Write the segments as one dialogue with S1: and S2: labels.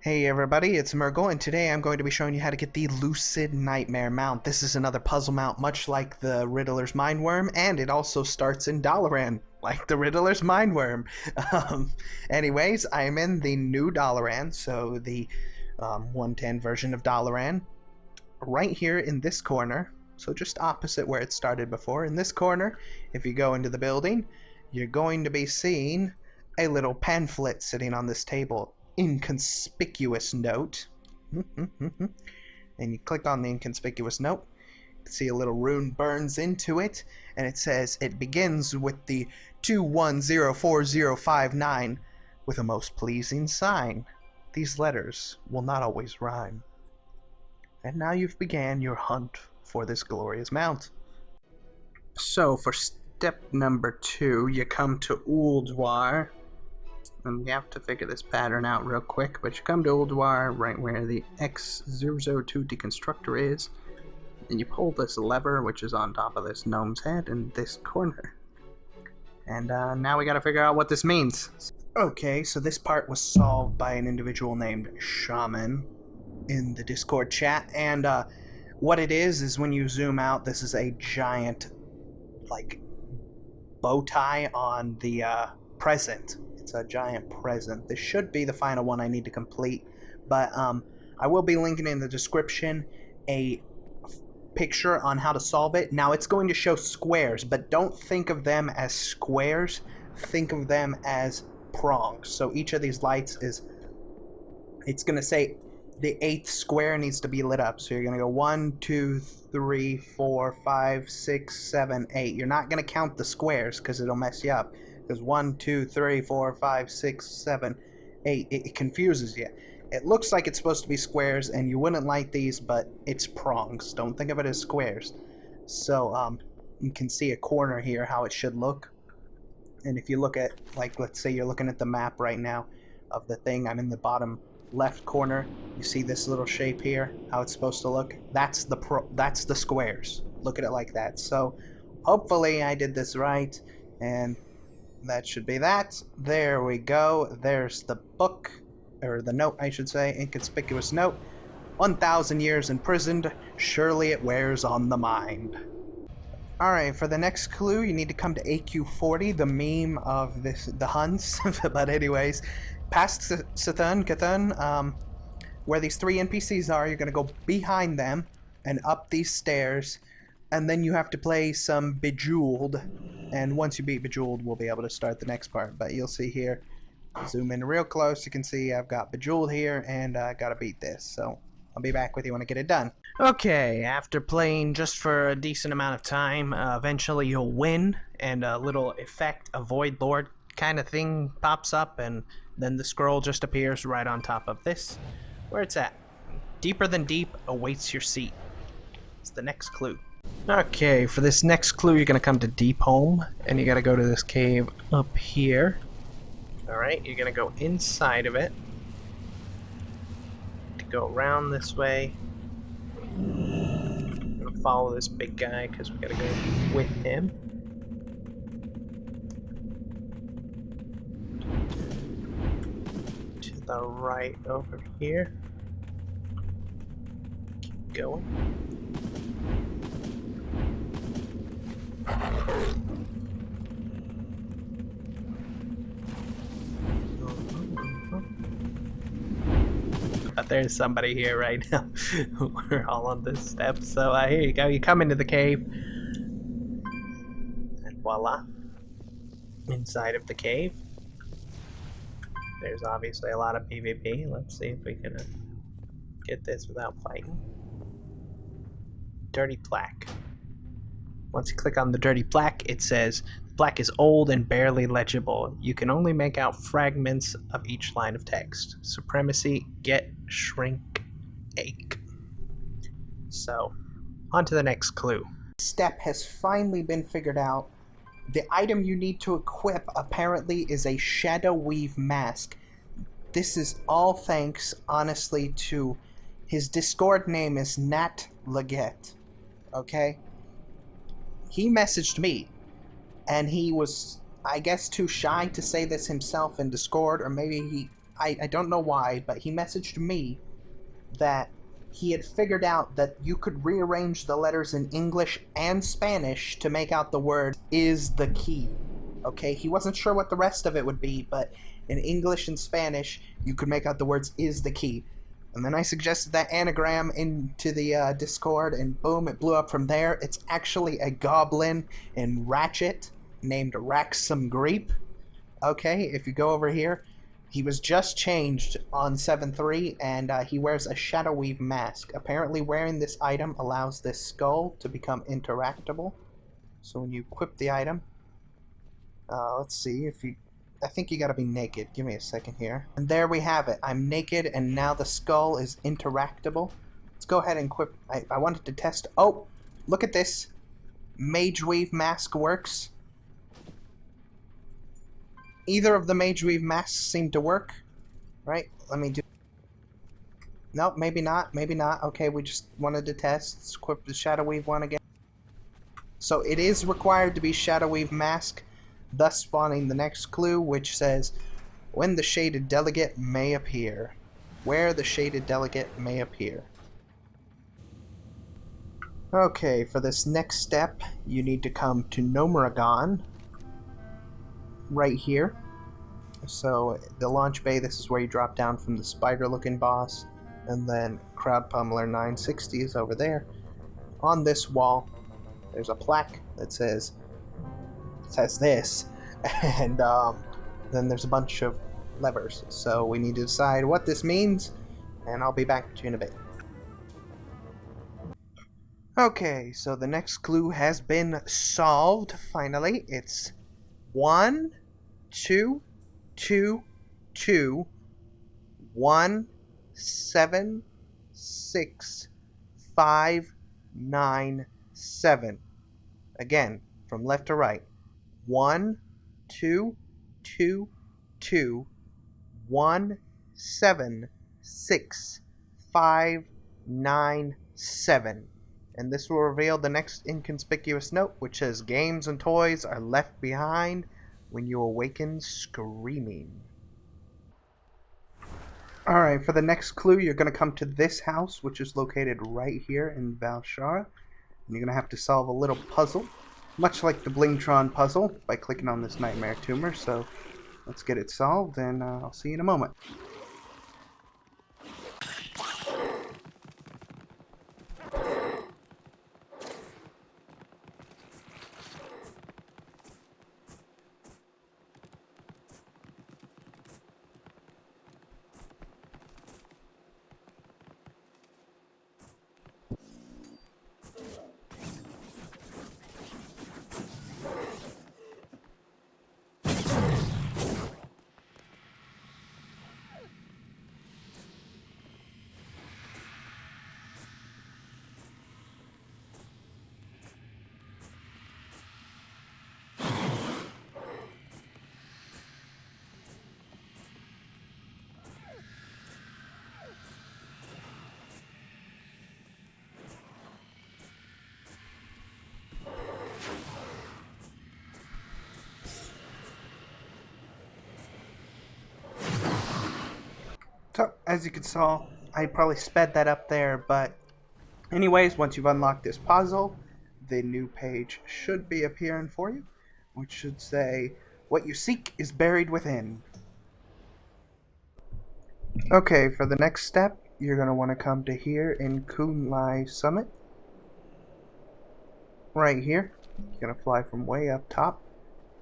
S1: Hey everybody, it's Murgle, and today I'm going to be showing you how to get the Lucid Nightmare mount. This is another puzzle mount much like the Riddler's Mindworm, and it also starts in Dalaran, like the Riddler's Mindworm. Anyways, I am in the new Dalaran, so the 110 version of Dalaran, right here in this corner, so just opposite where it started before. In this corner, if you go into the building, you're going to be seeing a little pamphlet sitting on this table. Inconspicuous note. And you click on the inconspicuous note, you see a little rune burns into it, and it says it begins with the 210405 with a most pleasing sign. These letters will not always rhyme. And now you've began your hunt for this glorious mount. So for step number 2, you come to Ulduar. And you have to figure this pattern out real quick, but you come to Ulduar, right where the X002 deconstructor is, and you pull this lever, which is on top of this gnome's head in this corner. And now we gotta figure out what this means. Okay, so this part was solved by an individual named Shaman in the Discord chat, and what it is when you zoom out, this is a giant, like, bow tie on the present. It's a giant present. This should be the final one I need to complete, but I will be linking in the description a picture on how to solve it. Now it's going to show squares, but don't think of them as squares. Think of them as prongs. So each of these lights it's going to say the 8th square needs to be lit up. So you're going to go 1, 2, 3, 4, 5, 6, 7, 8. You're not going to count the squares because it'll mess you up. Because 1, 2, 3, 4, 5, 6, 7, 8, it confuses you. It looks like it's supposed to be squares, and you wouldn't like these, but it's prongs. Don't think of it as squares. So, you can see a corner here, how it should look. And if you look at, like, let's say you're looking at the map right now of the thing, I'm in the bottom left corner. You see this little shape here, how it's supposed to look? That's the squares. Look at it like that. So, hopefully I did this right, and that should be that. There we go. There's the book, or the note, I should say. Inconspicuous note. 1,000 years imprisoned. Surely it wears on the mind. Alright, for the next clue, you need to come to AQ40, the meme of the Huns. But anyways, past Cthulhu, where these 3 NPCs are, you're going to go behind them and up these stairs. And then you have to play some Bejeweled, and once you beat Bejeweled, we'll be able to start the next part. But you'll see here, zoom in real close, you can see I've got Bejeweled here, and I gotta beat this. So I'll be back with you when I get it done. Okay, after playing just for a decent amount of time, eventually you'll win, and a little effect, a Void Lord kind of thing pops up, and then the scroll just appears right on top of this, where it's at. Deeper than deep awaits your seat. It's the next clue. Okay, for this next clue, you're going to come to Deep Home, and you got to go to this cave up here. Alright, you're going to go inside of it. To go around this way. I'm going to follow this big guy, because we got to go with him. To the right over here. Keep going. But there's somebody here right now. We're all on this step. So here you go. You come into the cave. And voila. Inside of the cave. There's obviously a lot of PvP. Let's see if we can get this without fighting. Dirty plaque. Once you click on the dirty plaque, it says, the plaque is old and barely legible. You can only make out fragments of each line of text. Supremacy, get, shrink, ache. So, on to the next clue. Step has finally been figured out. The item you need to equip apparently is a Shadow Weave mask. This is all thanks, honestly, to his Discord name is Nat Leggett. Okay? He messaged me, and he was, I guess, too shy to say this himself in Discord, or maybe he I don't know why, but he messaged me that he had figured out that you could rearrange the letters in English and Spanish to make out the word is the key. Okay, he wasn't sure what the rest of it would be, but in English and Spanish, you could make out the words is the key. And then I suggested that anagram into the Discord, and boom, it blew up from there. It's actually a goblin in Ratchet named Raxum Greep. Okay, if you go over here, he was just changed on 7.3, and he wears a Shadow Weave mask. Apparently wearing this item allows this skull to become interactable. So when you equip the item, let's see, I think you gotta be naked. Give me a second here. And there we have it. I'm naked, and now the skull is interactable. Let's go ahead and equip. I wanted to test. Oh, look at this. Mage Weave mask works. Either of the Mage Weave masks seem to work, right? Let me do... Nope, maybe not, maybe not. Okay, we just wanted to test. Let's equip the Shadow Weave one again. So it is required to be Shadow Weave mask, thus spawning the next clue, which says, when the Shaded Delegate may appear. Where the Shaded Delegate may appear. Okay, for this next step, you need to come to Nomuragon, right here. So the launch bay, this is where you drop down from the spider looking boss, and then Crowd Pummeler 960 is over there. On this wall there's a plaque that says this, and then there's a bunch of levers, so we need to decide what this means, and I'll be back to you in a bit. Okay, so the next clue has been solved finally. It's 1 2 2 2 1 7 6 5 9 7. Again, from left to right. 1 2 2 2 1 7 6 5 9 7. And this will reveal the next inconspicuous note, which says games and toys are left behind when you awaken screaming. Alright, for the next clue, you're going to come to this house, which is located right here in Valshara. And you're going to have to solve a little puzzle, much like the Blingtron puzzle, by clicking on this Nightmare Tumor. So let's get it solved, and I'll see you in a moment. So, as you can saw, I probably sped that up there, but anyways, once you've unlocked this puzzle, the new page should be appearing for you, which should say, what you seek is buried within. Okay, for the next step, you're going to want to come to here in Kunlai Summit. Right here. You're going to fly from way up top.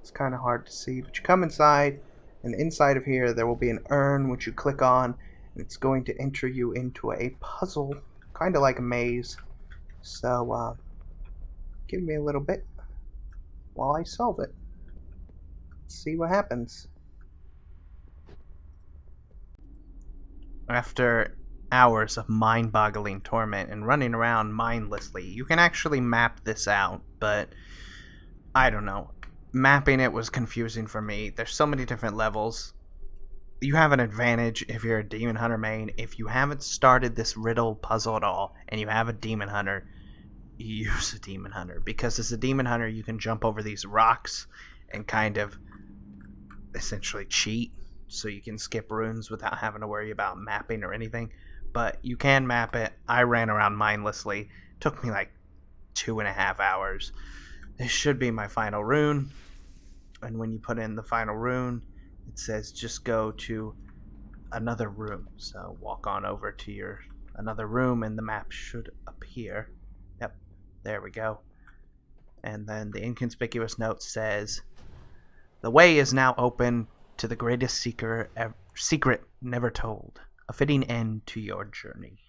S1: It's kind of hard to see, but you come inside, and inside of here there will be an urn which you click on, and it's going to enter you into a puzzle, kind of like a maze. So give me a little bit while I solve it. Let's see what happens. After hours of mind-boggling torment and running around mindlessly, you can actually map this out, but I don't know. Mapping it was confusing for me. There's so many different levels. You have an advantage if you're a Demon Hunter main. If you haven't started this Riddle puzzle at all, and you have a Demon Hunter, use a Demon Hunter. Because as a Demon Hunter, you can jump over these rocks and kind of essentially cheat. so you can skip runes without having to worry about mapping or anything. But you can map it. I ran around mindlessly. Took me like 2.5 hours. This should be my final rune. And when you put in the final rune, it says just go to another room. So walk on over to your another room and the map should appear. Yep, there we go. And then the inconspicuous note says, the way is now open to the greatest secret never told. A fitting end to your journey.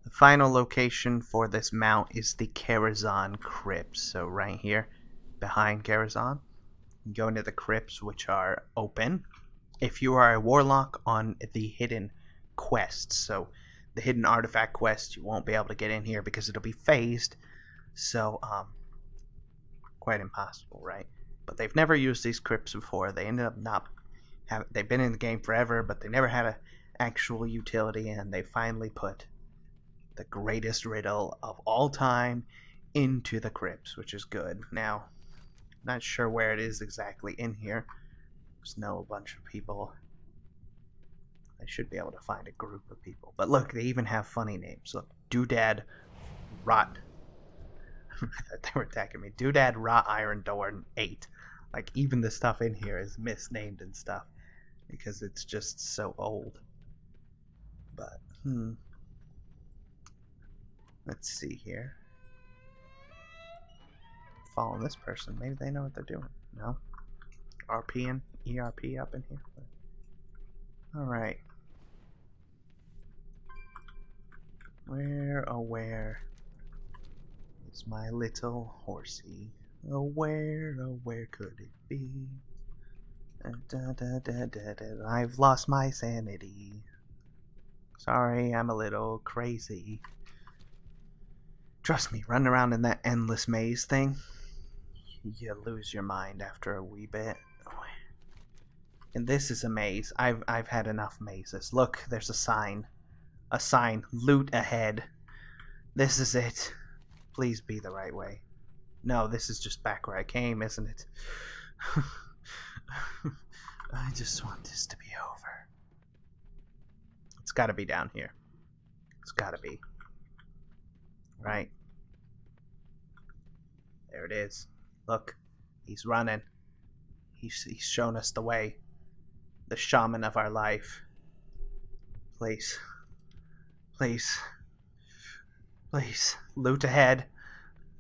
S1: The final location for this mount is the Karazhan Crypts. So right here, behind Karazhan, you go into the Crypts, which are open. If you are a warlock on the hidden quests, so the hidden artifact quest, you won't be able to get in here because it'll be phased. So, quite impossible, right? But they've never used these crypts before. They ended up they've been in the game forever, but they never had an actual utility, and they finally put the greatest riddle of all time into the crypts, which is good. Now, not sure where it is exactly in here. There's a bunch of people. I should be able to find a group of people. But look, they even have funny names. Look, Doodad Rot. I thought they were attacking me. Doodad Rot Iron Dorn 8. Like, even the stuff in here is misnamed and stuff. Because it's just so old. But, let's see here. Following this person. Maybe they know what they're doing. No? RP and ERP up in here. Alright. Where is my little horsey? Where could it be? I've lost my sanity. Sorry, I'm a little crazy. Trust me, running around in that endless maze thing, you lose your mind after a wee bit. And this is a maze. I've had enough mazes. Look, there's a sign. A sign. Loot ahead. This is it. Please be the right way. No, this is just back where I came, isn't it? I just want this to be over. It's gotta be down here. It's gotta be. Right? There it is. Look. He's running. He's shown us the way. The shaman of our life. Please. Please. Please. Loot ahead.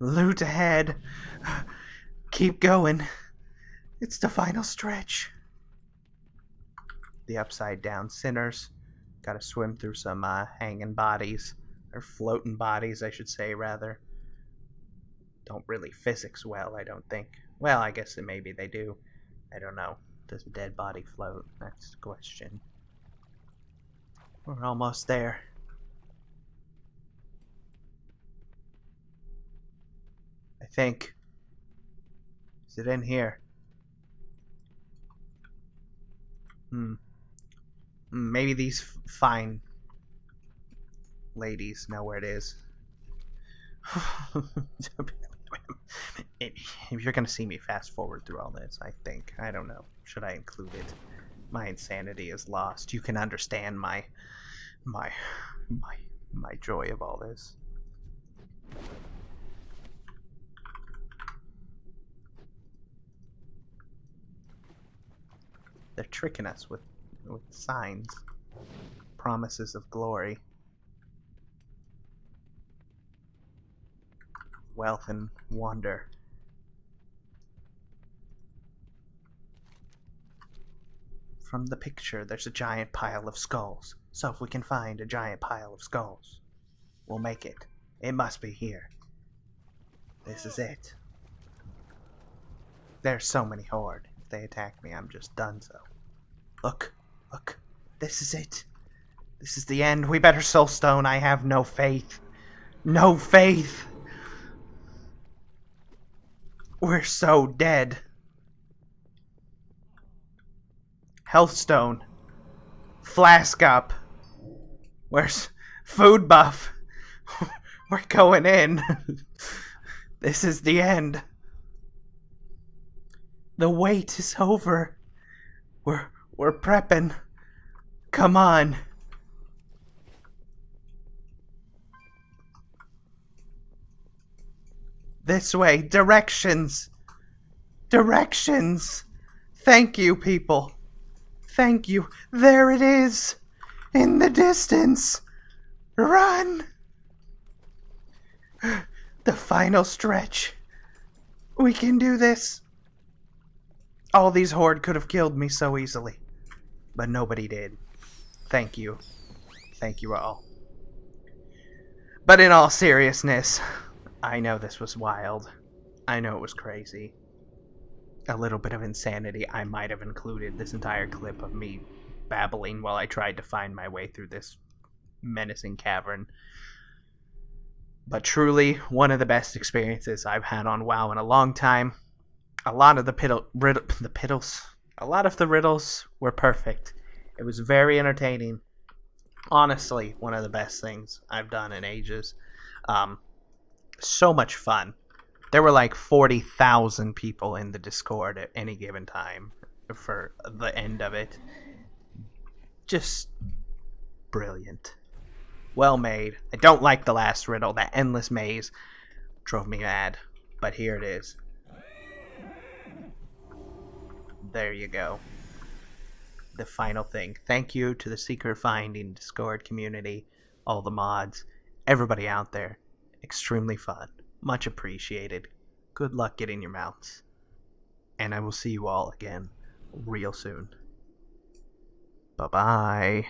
S1: Loot ahead. Keep going. It's the final stretch. The upside down sinners. Gotta swim through some hanging bodies. Or floating bodies, I should say, rather. Don't really physics well, I don't think. Well, I guess maybe they do. I don't know. Does a dead body float? That's the question. We're almost there. I think. Is it in here? Maybe these fine ladies know where it is. If you're gonna see me fast forward through all this, I think. I don't know. Should I include it? My insanity is lost. You can understand my joy of all this. They're tricking us with signs, promises of glory, wealth and wonder. From the picture, there's a giant pile of skulls. So if we can find a giant pile of skulls, we'll make it. It must be here. This is it. There's so many horde. If they attack me, I'm just done so. Look. Look. This is it. This is the end. We better soulstone. I have no faith. No faith. We're so dead. Healthstone. Flask up. Where's food buff? We're going in. This is the end. The wait is over. We're prepping. Come on. This way. Directions. Directions. Thank you, people. Thank you. There it is. In the distance. Run. The final stretch. We can do this. All these horde could have killed me so easily. But nobody did. Thank you. Thank you all. But in all seriousness, I know this was wild. I know it was crazy. A little bit of insanity. I might have included this entire clip of me babbling while I tried to find my way through this menacing cavern. But truly, one of the best experiences I've had on WoW in a long time. A lot of the riddles were perfect. It was very entertaining. Honestly, one of the best things I've done in ages. So much fun. There were like 40,000 people in the Discord at any given time for the end of it. Just brilliant. Well made. I don't like the last riddle. That endless maze drove me mad. But here it is. There you go. The final thing. Thank you to the Secret Finding Discord community, all the mods, everybody out there. Extremely fun. Much appreciated. Good luck getting your mounts. And I will see you all again real soon. Bye-bye.